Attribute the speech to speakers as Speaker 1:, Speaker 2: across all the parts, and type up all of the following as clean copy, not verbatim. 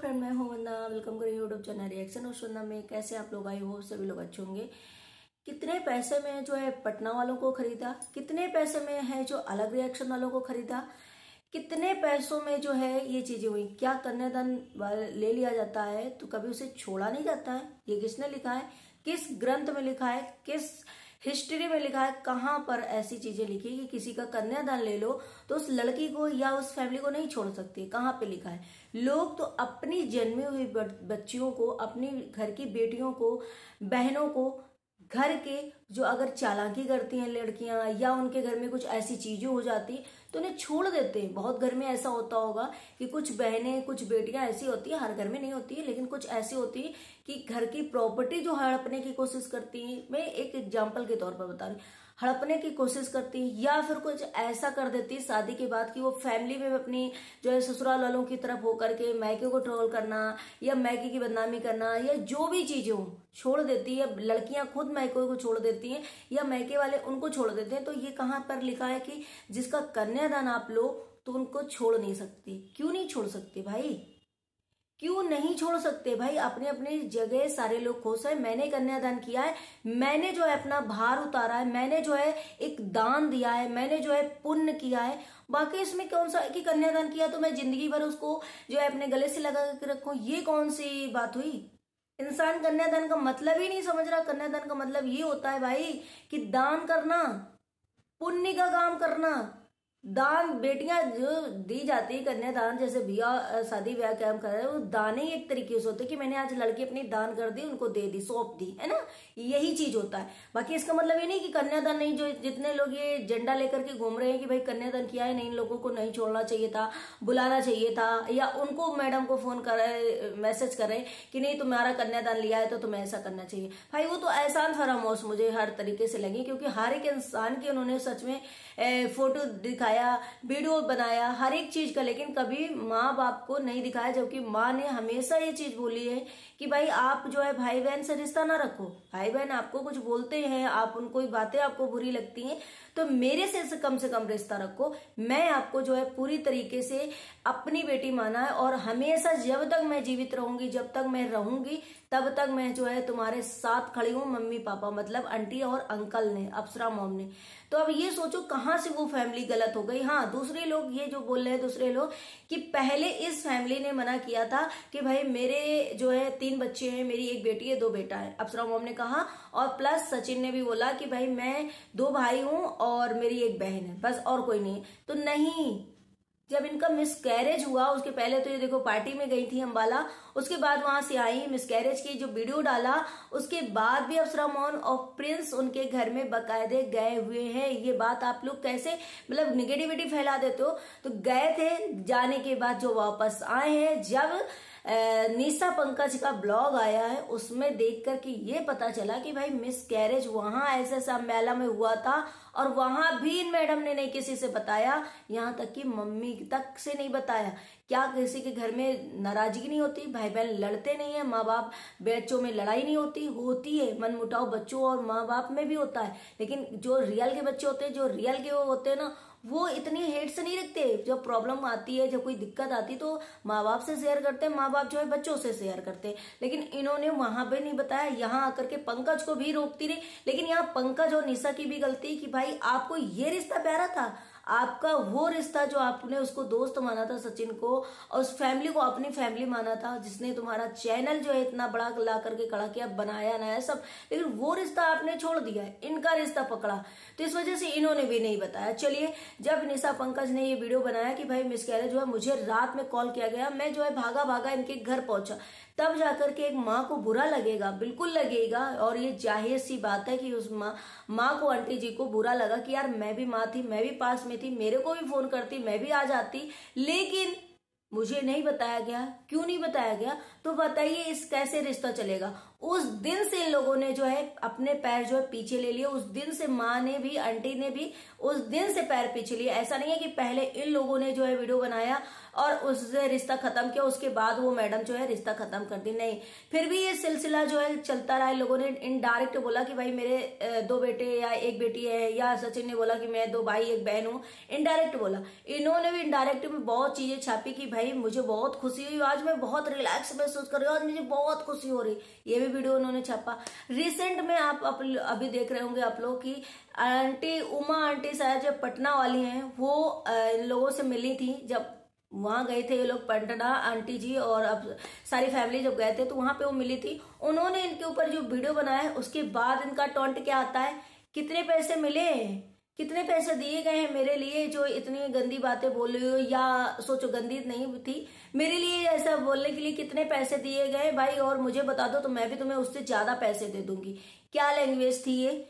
Speaker 1: Friend, मैं हूं वंदना। Welcome करें यूट्यूब चैनल रिएक्शन और सुनना में। कैसे आप लोग? आई होप सभी लोग अच्छे होंगे। कितने पैसे में जो है पटना वालों को खरीदा, कितने पैसे में है जो अलग रिएक्शन वालों को खरीदा, कितने पैसों में जो है ये चीजें हुई। क्या कन्यादान ले लिया जाता है तो कभी उसे छोड़ा नहीं जाता है? ये किसने लिखा है, किस ग्रंथ में लिखा है, किस हिस्ट्री में लिखा है, कहां पर ऐसी चीजें लिखी है कि किसी का कन्यादान ले लो तो उस लड़की को या उस फैमिली को नहीं छोड़ सकती? कहां पे लिखा है? लोग तो अपनी जन्मी हुई बच्चियों को, अपनी घर की बेटियों को, बहनों को, घर के जो अगर चालाकी करती हैं लड़कियां या उनके घर में कुछ ऐसी चीजें हो जाती तो उन्हें छोड़ देते हैं। बहुत घर में ऐसा होता होगा कि कुछ बहनें, कुछ बेटियां ऐसी होती है, हर घर में नहीं होती है लेकिन कुछ ऐसी होती है कि घर की प्रॉपर्टी जो हड़पने की कोशिश करती है। मैं एक एग्जाम्पल के तौर पर बता रही हूँ, हड़पने की कोशिश करती है या फिर कुछ ऐसा कर देती है शादी के बाद कि वो फैमिली में अपनी जो है ससुराल वालों की तरफ होकर के मैके को ट्रोल करना या मैके की बदनामी करना या जो भी चीजें हो छोड़ देती है। लड़कियां खुद मैके को छोड़ देती हैं या मैके वाले उनको छोड़ देते हैं। तो ये कहां पर लिखा है कि जिसका कन्यादान आप लो तो उनको छोड़ नहीं सकती? क्यों नहीं छोड़ सकते भाई? क्यों नहीं छोड़ सकते भाई? अपने अपने जगह सारे लोग खुश है। मैंने कन्यादान किया है, मैंने जो है अपना भार उतारा है, मैंने जो है एक दान दिया है, मैंने जो है पुण्य किया है। बाकी इसमें कौन सा कि कन्यादान किया तो मैं जिंदगी भर उसको जो है अपने गले से लगा के रखूं? ये कौन सी बात हुई? इंसान कन्यादान का मतलब ही नहीं समझ रहा। कन्यादान का मतलब ये होता है भाई कि दान करना, पुण्य का काम करना। दान बेटियां जो दी जाती है कन्यादान, जैसे ब्याह शादी ब्याह क्या हम कर रहे हैं, वो दान ही एक तरीके से होते हैं कि मैंने आज लड़की अपनी दान कर दी, उनको दे दी, सौंप दी, है ना? यही चीज होता है। बाकी इसका मतलब ये नहीं कि कन्यादान नहीं, जो जितने लोग ये झंडा लेकर के घूम रहे हैं कि भाई कन्यादान किया है नहीं, इन लोगों को नहीं छोड़ना चाहिए था, बुलाना चाहिए था, या उनको मैडम को फोन कर रहे, मैसेज कर रहे कि नहीं तुम्हारा कन्यादान लिया है तो तुम्हें ऐसा करना चाहिए। भाई वो तो एहसान फरामोश मुझे हर तरीके से लगी, क्योंकि हर एक इंसान की उन्होंने सच में फोटो दिखाया, वीडियो बनाया, हर एक चीज का, लेकिन कभी माँ बाप को नहीं दिखाया। जबकि माँ ने हमेशा ये चीज बोली है कि भाई आप जो है भाई बहन से रिश्ता ना रखो। भाई बहन आपको कुछ बोलते हैं, आप उनको बातें आपको बुरी लगती हैं तो मेरे से कम रिश्ता रखो। मैं आपको जो है पूरी तरीके से अपनी बेटी माना है और हमेशा जब तक मैं जीवित रहूंगी, जब तक मैं रहूंगी, तब तक मैं जो है तुम्हारे साथ खड़ी हूं। मम्मी पापा मतलब आंटी और अंकल ने, अप्सरा मॉम ने। तो अब ये सोचो कहां से वो फैमिली गलत हो गई। हाँ, दूसरे लोग ये जो बोल रहे हैं दूसरे लोग कि पहले इस फैमिली ने मना किया था कि भाई मेरे जो है 3 बच्चे हैं, मेरी 1 बेटी है 2 बेटा है, अप्सरा मॉम ने कहा, और प्लस सचिन ने भी बोला कि भाई मैं 2 भाई हूं और मेरी 1 बहन है, बस और कोई नहीं। तो नहीं, जब इनका मिसकैरेज हुआ उसके पहले तो ये देखो पार्टी में गई थी अम्बाला, उसके बाद वहां से आई, मिसकैरेज की जो वीडियो डाला उसके बाद भी अप्सरा मॉम और प्रिंस उनके घर में बकायदे गए हुए हैं। ये बात आप लोग कैसे मतलब निगेटिविटी फैला देते हो? तो गए थे, जाने के बाद जो वापस आए हैं, जब निशा पंकज का ब्लॉग आया है उसमें देख करके ये पता चला कि भाई मिसकैरेज वहां ऐसा मेला में हुआ था और वहां भी इन मैडम ने नहीं किसी से बताया, यहां तक कि मम्मी तक से नहीं बताया। क्या किसी के घर में नाराजगी नहीं होती? भाई बहन लड़ते नहीं है? माँ बाप बच्चों में लड़ाई नहीं होती? होती है, मन मुटाव बच्चों और माँ बाप में भी होता है। लेकिन जो रियल के बच्चे होते हैं, जो रियल के वो होते हैं ना, वो इतनी हेट से नहीं रखते। जब प्रॉब्लम आती है, जब कोई दिक्कत आती है तो माँ बाप से शेयर करते हैं, माँ बाप जो है बच्चों से शेयर करते हैं। लेकिन इन्होंने वहां पे नहीं बताया, यहाँ आकर के पंकज को भी रोकती रही। लेकिन यहाँ पंकज और निशा की भी गलती कि भाई आपको ये रिश्ता प्यारा था, आपका वो रिश्ता जो आपने उसको दोस्त माना था सचिन को, और उस फैमिली को अपनी फैमिली माना था, जिसने तुम्हारा चैनल जो है इतना बड़ा ला करके खड़ा किया, बनाया नया सब, लेकिन वो रिश्ता आपने छोड़ दिया है, इनका रिश्ता पकड़ा। तो इस वजह से इन्होंने भी नहीं बताया। चलिए, जब निशा पंकज ने ये वीडियो बनाया कि भाई मिसकैरेज जो है, मुझे रात में कॉल किया गया, मैं जो है भागा भागा इनके घर पहुंचा, तब जाकर के एक माँ को बुरा लगेगा, बिल्कुल लगेगा। और ये जाहिर सी बात है कि उस माँ को, आंटी जी को बुरा लगा कि यार मैं भी माँ थी, मैं भी पास में थी, मेरे को भी फोन करती, मैं भी आ जाती, लेकिन मुझे नहीं बताया गया। क्यों नहीं बताया गया? तो बताइए इस कैसे रिश्ता चलेगा? उस दिन से इन लोगों ने जो है अपने पैर जो है पीछे ले लिए। उस दिन से माँ ने भी, आंटी ने भी उस दिन से पैर पीछे लिए। ऐसा नहीं है कि पहले इन लोगों ने जो है वीडियो बनाया और उससे रिश्ता खत्म किया, उसके बाद वो मैडम जो है रिश्ता खत्म कर दी। नहीं, फिर भी ये सिलसिला जो है चलता रहा। लोगों ने इनडायरेक्ट बोला कि भाई मेरे 2 बेटे या 1 बेटी है, या सचिन ने बोला कि मैं 2 भाई 1 बहन हूँ, इनडायरेक्ट बोला। इन्होंने भी इनडायरेक्ट में बहुत चीजें छापी कि भाई मुझे बहुत खुशी हुई, आज मैं बहुत रिलैक्स महसूस कर रही हूँ, आज मुझे बहुत खुशी हो रही, ये भी वीडियो उन्होंने छापा। रिसेंट में आप अभी देख रहे होंगे आप लोग की आंटी उमा आंटी शायद जो पटना वाली हैं, वो इन लोगों से मिली थी। जब वहां गए थे ये लोग पटना, आंटी जी और अब सारी फैमिली जब गए थे तो वहां पे वो मिली थी। उन्होंने इनके ऊपर जो वीडियो बनाया है उसके बाद इनका टॉन्ट क्या आता है, कितने पैसे मिले, कितने पैसे दिए गए हैं मेरे लिए जो इतनी गंदी बातें बोल रही हो, या सोचो गंदी नहीं थी, मेरे लिए ऐसा बोलने के लिए कितने पैसे दिए गए भाई, और मुझे बता दो तो मैं भी तुम्हें उससे ज्यादा पैसे दे दूंगी। क्या लैंग्वेज थी ये,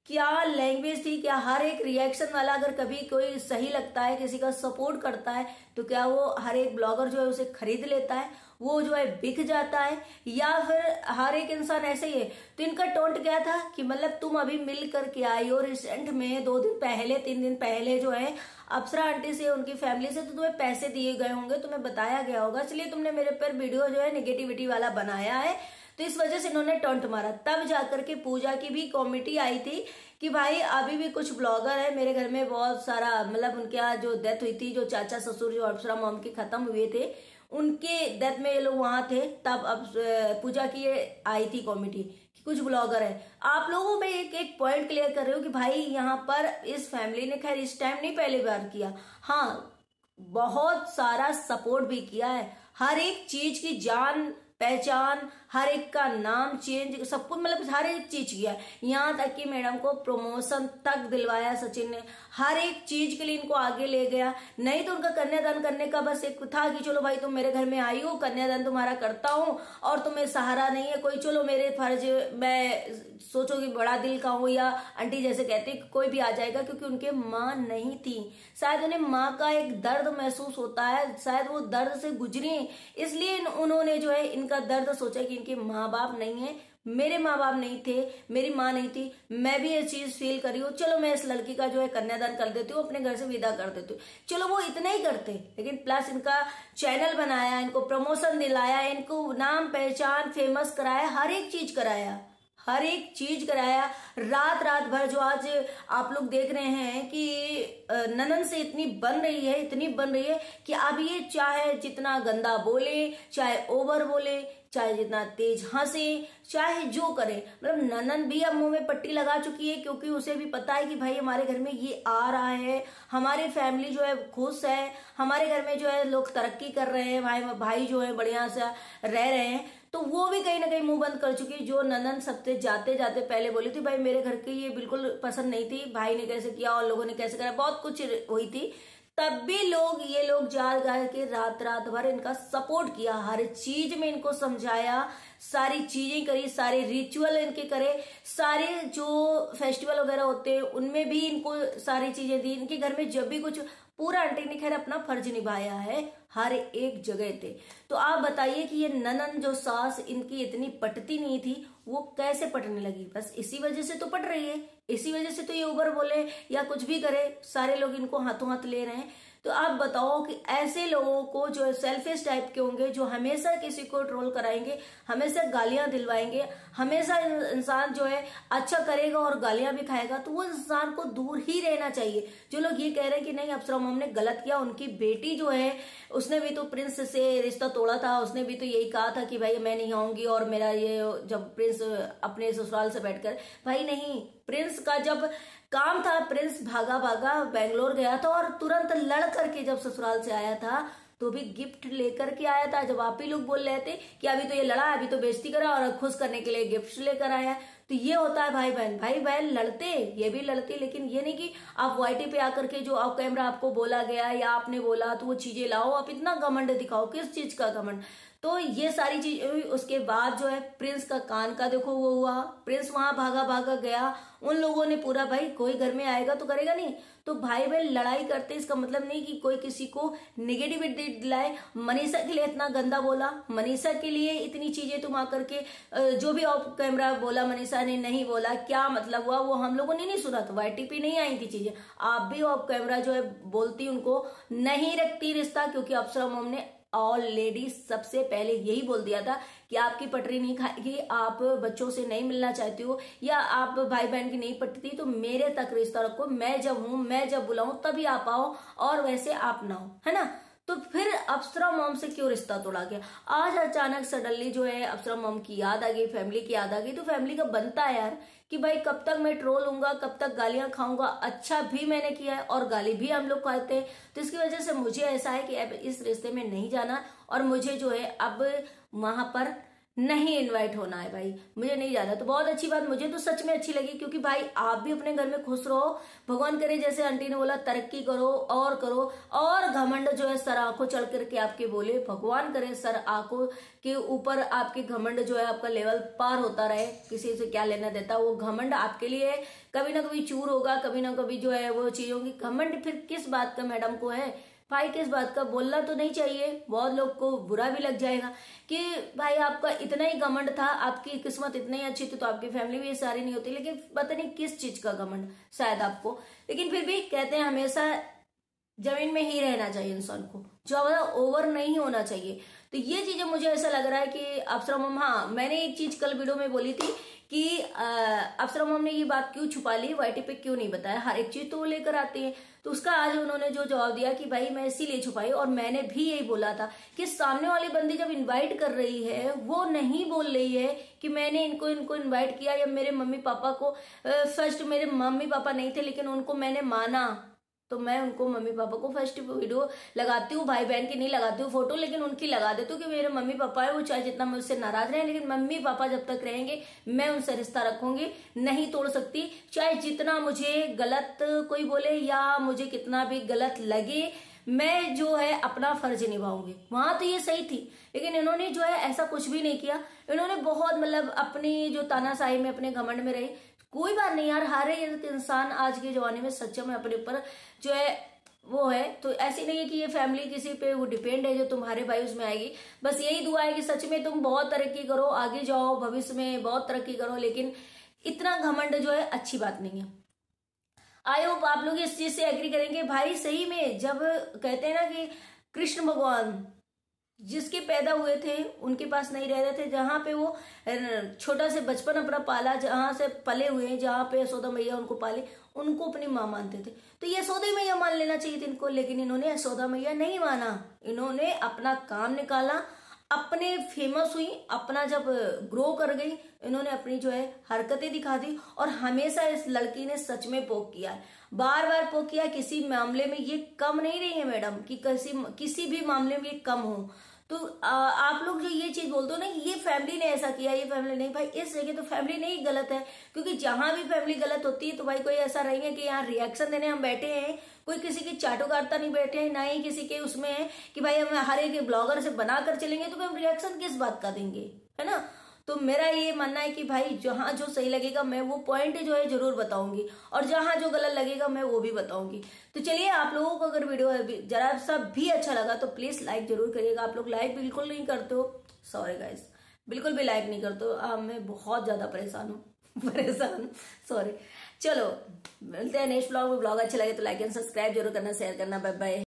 Speaker 1: क्या लैंग्वेज थी। क्या हर एक रिएक्शन वाला अगर कभी कोई सही लगता है, किसी का सपोर्ट करता है, तो क्या वो हर एक ब्लॉगर जो है उसे खरीद लेता है, वो जो है बिक जाता है, या फिर हर एक इंसान ऐसे ही है। तो इनका टोंट क्या था कि मतलब तुम अभी मिल करके आई हो रिसेंट में 2 दिन पहले 3 दिन पहले जो है अप्सरा आंटी से, उनकी फैमिली से, तो तुम्हें पैसे दिए गए होंगे, तुम्हें बताया गया होगा, इसलिए तुमने मेरे पर वीडियो जो है नेगेटिविटी वाला बनाया है। तो इस वजह से इन्होंने टॉन्ट मारा। तब जाकर के पूजा की भी कमेटी आई थी कि भाई अभी भी कुछ ब्लॉगर है मेरे घर में, बहुत सारा मतलब उनके यहाँ जो डेथ हुई थी, जो चाचा ससुर जो अप्सरा मॉम के खत्म हुए थे, उनके डेथ में ये लोग वहां थे। तब अब पूजा की आई थी कमेटी कि कुछ ब्लॉगर है। आप लोगों में एक पॉइंट क्लियर कर रहे हो कि भाई यहाँ पर इस फैमिली ने, खैर इस टाइम नहीं पहली बार किया, हाँ बहुत सारा सपोर्ट भी किया है, हर एक चीज की जान पहचान, हर एक का नाम चेंज, सब कुछ मतलब हर एक चीज किया। यहाँ तक कि मैडम को प्रमोशन तक दिलवाया सचिन ने, हर एक चीज के लिए इनको आगे ले गया। नहीं तो उनका कन्यादान करने का बस एक था कि चलो भाई तुम मेरे घर में आई हो, कन्यादान तुम्हारा करता हूँ, और तुम्हें सहारा नहीं है कोई, चलो मेरे फर्ज, मैं सोचो कि बड़ा दिल का हूं, या आंटी जैसे कहते कोई भी आ जाएगा, क्योंकि उनके माँ नहीं थी। शायद उन्हें माँ का एक दर्द महसूस होता है, शायद वो दर्द से गुजरी, इसलिए उन्होंने जो है इनका दर्द सोचा कि इनके माँ बाप नहीं है, मेरे माँ बाप नहीं थे, मेरी माँ नहीं थी, मैं भी ये चीज फील करी हूँ, चलो मैं इस लड़की का जो है कन्यादान कर देती हूँ, अपने घर से विदा कर देती हूँ। चलो वो इतना ही करते, लेकिन प्लस इनका चैनल बनाया, इनको प्रमोशन दिलाया, इनको नाम पहचान फेमस कराया, हर एक चीज कराया, हर एक चीज कराया। रात भर जो आज आप लोग देख रहे हैं कि ननन से इतनी बन रही है, इतनी बन रही है कि अब ये चाहे जितना गंदा बोले, चाहे ओवर बोले, चाहे जितना तेज हंसे, चाहे जो करे, मतलब ननन भी अब मुंह में पट्टी लगा चुकी है, क्योंकि उसे भी पता है कि भाई हमारे घर में ये आ रहा है, हमारी फैमिली जो है खुश है, हमारे घर में जो है लोग तरक्की कर रहे हैं, भाई जो है बढ़िया से रह रहे हैं। तो वो भी कहीं ना कहीं मुंह बंद कर चुकी। जो ननन सबसे जाते जाते पहले बोली थी भाई मेरे घर की ये बिल्कुल पसंद नहीं थी, भाई ने कैसे किया और लोगों ने कैसे करा, बहुत कुछ हुई थी, तब भी ये लोग जा के रात भर इनका सपोर्ट किया, हर चीज में इनको समझाया, सारी चीजें करी, सारे रिचुअल इनके करे, सारे जो फेस्टिवल वगैरह होते हैं उनमें भी इनको सारी चीजें दी। इनके घर में जब भी कुछ, पूरा आंटी ने खैर अपना फर्ज निभाया है हर एक जगह पे। तो आप बताइए कि ये ननन जो सास इनकी इतनी पटती नहीं थी, वो कैसे पटने लगी? बस इसी वजह से तो पट रही है, इसी वजह से तो ये ऊबर बोले या कुछ भी करे, सारे लोग इनको हाथों हाथ ले रहे हैं। तो आप बताओ कि ऐसे लोगों को जो सेल्फिश टाइप के होंगे, जो हमेशा किसी को ट्रोल कराएंगे, हमेशा गालियां दिलवाएंगे, हमेशा इंसान जो है अच्छा करेगा और गालियां भी खाएगा, तो वो इंसान को दूर ही रहना चाहिए। जो लोग ये कह रहे हैं कि नहीं अप्सरा मॉम ने गलत किया, उनकी बेटी जो है उसने भी तो प्रिंस से रिश्ता तोड़ा था, उसने भी तो यही कहा था कि भाई मैं नहीं आऊंगी, और मेरा ये जब प्रिंस अपने ससुराल से बैठकर, भाई नहीं, प्रिंस का जब काम था, प्रिंस भागा बेंगलोर गया था और तुरंत लड़ करके जब ससुराल से आया था तो भी गिफ्ट लेकर के आया था। जब आप ही लोग बोल रहे थे कि अभी तो ये लड़ा, अभी तो बेइज्जती करा और खुश करने के लिए गिफ्ट लेकर आया, तो ये होता है भाई बहन लड़ते, ये भी लड़ते, लेकिन ये नहीं कि आप वाईटी पे आकर के जो आप कैमरा आपको बोला गया या आपने बोला तो वो चीजें लाओ, आप इतना घमंड दिखाओ, किस चीज का घमंड? तो ये सारी चीज हुई। उसके बाद जो है प्रिंस का कान का देखो वो हुआ, प्रिंस वहां भागा गया, उन लोगों ने पूरा, भाई कोई घर में आएगा तो करेगा नहीं, तो भाई बहन लड़ाई करते, इसका मतलब नहीं कि कोई किसी को निगेटिविटी दिलाए। मनीषा के लिए इतना गंदा बोला, मनीषा के लिए इतनी चीजें तुम आकर के जो भी ऑफ कैमरा बोला मनीषा मनीषा ने नहीं बोला, क्या मतलब हुआ वो हम लोगों ने नहीं सुना, तो YTP नहीं आई थी चीजें। आप भी ऑफ कैमरा जो है बोलती उनको नहीं रखती रिश्ता, क्योंकि अप्सरा मॉम ने ऑलरेडी सबसे पहले यही बोल दिया था कि आपकी पटरी नहीं खाएगी, आप बच्चों से नहीं मिलना चाहती हो या आप भाई बहन की नहीं पटती तो मेरे तक रिश्ता रखो, मैं जब हूं, मैं जब बुलाऊं तभी आप आओ, और वैसे आप ना हो, है ना। तो फिर अप्सरा मॉम से क्यों रिश्ता तोड़ा गया? आज अचानक सडनली जो है अप्सरा मॉम की याद आ गई, फैमिली की याद आ गई। तो फैमिली का बनता है यार कि भाई कब तक मैं ट्रोल हूंगा, कब तक गालियां खाऊंगा। अच्छा भी मैंने किया है और गाली भी हम लोग खाते हैं, तो इसकी वजह से मुझे ऐसा है कि अब इस रिश्ते में नहीं जाना, और मुझे जो है अब वहां पर नहीं इनवाइट होना है भाई, मुझे नहीं जाना। तो बहुत अच्छी बात, मुझे तो सच में अच्छी लगी, क्योंकि भाई आप भी अपने घर में खुश रहो, भगवान करे जैसे आंटी ने बोला तरक्की करो, और घमंड जो है सर आंखों चढ़ करके आपके बोले, भगवान करे सर आंखों के ऊपर आपके घमंड जो है आपका लेवल पार होता रहे, किसी से क्या लेना देता, वो घमंड आपके लिए कभी ना कभी चूर होगा, कभी ना कभी जो है वो चीज होगी। घमंड फिर किस बात का मैडम को है भाई, किस बात का? बोलना तो नहीं चाहिए, बहुत लोग को बुरा भी लग जाएगा कि भाई आपका इतना ही घमंड था, आपकी किस्मत इतनी ही अच्छी थी तो आपकी फैमिली भी ये सारी नहीं होती, लेकिन पता नहीं किस चीज का घमंड शायद आपको। लेकिन फिर भी कहते हैं हमेशा जमीन में ही रहना चाहिए इंसान को, ज्यादा ओवर नहीं होना चाहिए। तो ये चीजें मुझे ऐसा लग रहा है कि अप्सरा मॉम, हाँ मैंने एक चीज कल वीडियो में बोली थी कि अप्सरा मॉम ने ये बात क्यों छुपा ली, YTP पे क्यों नहीं बताया, हर एक चीज तो वो लेकर आती है। तो उसका आज उन्होंने जो जवाब दिया कि भाई मैं इसीलिए छुपाई, और मैंने भी यही बोला था कि सामने वाली बंदी जब इनवाइट कर रही है वो नहीं बोल रही है कि मैंने इनको इनवाइट किया, या मेरे मम्मी पापा को फर्स्ट, मेरे मम्मी पापा नहीं थे लेकिन उनको मैंने माना, तो मैं उनको मम्मी पापा को फर्स्ट वीडियो लगाती हूँ, भाई बहन की नहीं लगाती हूँ फोटो, लेकिन उनकी लगा देती हूँ कि मेरे मम्मी पापा है, वो चाहे जितना मुझसे नाराज रहे, लेकिन मम्मी पापा जब तक रहेंगे मैं उनसे रिश्ता रखूंगी, नहीं तोड़ सकती। चाहे जितना मुझे गलत कोई बोले या मुझे कितना भी गलत लगे, मैं जो है अपना फर्ज निभाऊंगी। वहां तो ये सही थी, लेकिन इन्होंने जो है ऐसा कुछ भी नहीं किया। इन्होंने बहुत मतलब अपनी जो तानाशाही में, अपने घमंड में रही। कोई बात नहीं यार, हर एक इंसान आज के जमाने में सच्चा में अपने ऊपर जो है वो है, तो ऐसी नहीं है कि ये फैमिली किसी पे वो डिपेंड है जो तुम्हारे भाई उसमें आएगी। बस यही दुआ है कि सच में तुम बहुत तरक्की करो, आगे जाओ, भविष्य में बहुत तरक्की करो, लेकिन इतना घमंड जो है अच्छी बात नहीं है। आई होप आप लोग इस चीज से एग्री करेंगे। भाई सही में जब कहते हैं ना कि कृष्ण भगवान जिसके पैदा हुए थे उनके पास नहीं रह रहे थे, जहां पे वो छोटा से बचपन अपना पाला, जहां से पले हुए हैं, जहां पे यशोदा मैया उनको पाले, उनको अपनी माँ मानते थे, तो यशोदा मैया मान लेना चाहिए थी इनको, लेकिन इन्होंने यशोदा मैया नहीं माना। इन्होंने अपना काम निकाला, अपने फेमस हुई, अपना जब ग्रो कर गई, इन्होंने अपनी जो है हरकतें दिखा दी, और हमेशा इस लड़की ने सच में पोक किया है, बार बार पोक किया। किसी मामले में ये कम नहीं रही है मैडम कि किसी भी मामले में ये कम हो। तो आप लोग जो ये चीज बोलते हो ना कि ये फैमिली ने ऐसा किया, ये फैमिली नहीं, भाई इस जगह तो फैमिली नहीं गलत है, क्योंकि जहां भी फैमिली गलत होती है तो भाई कोई ऐसा रहेंगे कि यहाँ रिएक्शन देने हम बैठे हैं, कोई किसी की चाटुकारता नहीं बैठे हैं, ना ही किसी के उसमें है कि भाई हम हर एक ब्लॉगर से बनाकर चलेंगे, तो हम रिएक्शन किस बात का देंगे, है ना। तो मेरा ये मानना है कि भाई जहां जो सही लगेगा मैं वो पॉइंट जो है जरूर बताऊंगी, और जहां जो गलत लगेगा मैं वो भी बताऊंगी। तो चलिए, आप लोगों को अगर वीडियो जरा सा भी अच्छा लगा तो प्लीज लाइक जरूर करिएगा। आप लोग लाइक बिल्कुल नहीं करते हो, सॉरी गाइस, बिल्कुल भी लाइक नहीं करते हो, मैं बहुत ज्यादा परेशान हूँ सॉरी। चलो मिलते हैं नेक्स्ट ब्लॉग में। ब्लॉग अच्छा लगे तो लाइक एंड सब्सक्राइब जरूर करना, शेयर करना। Bye bye.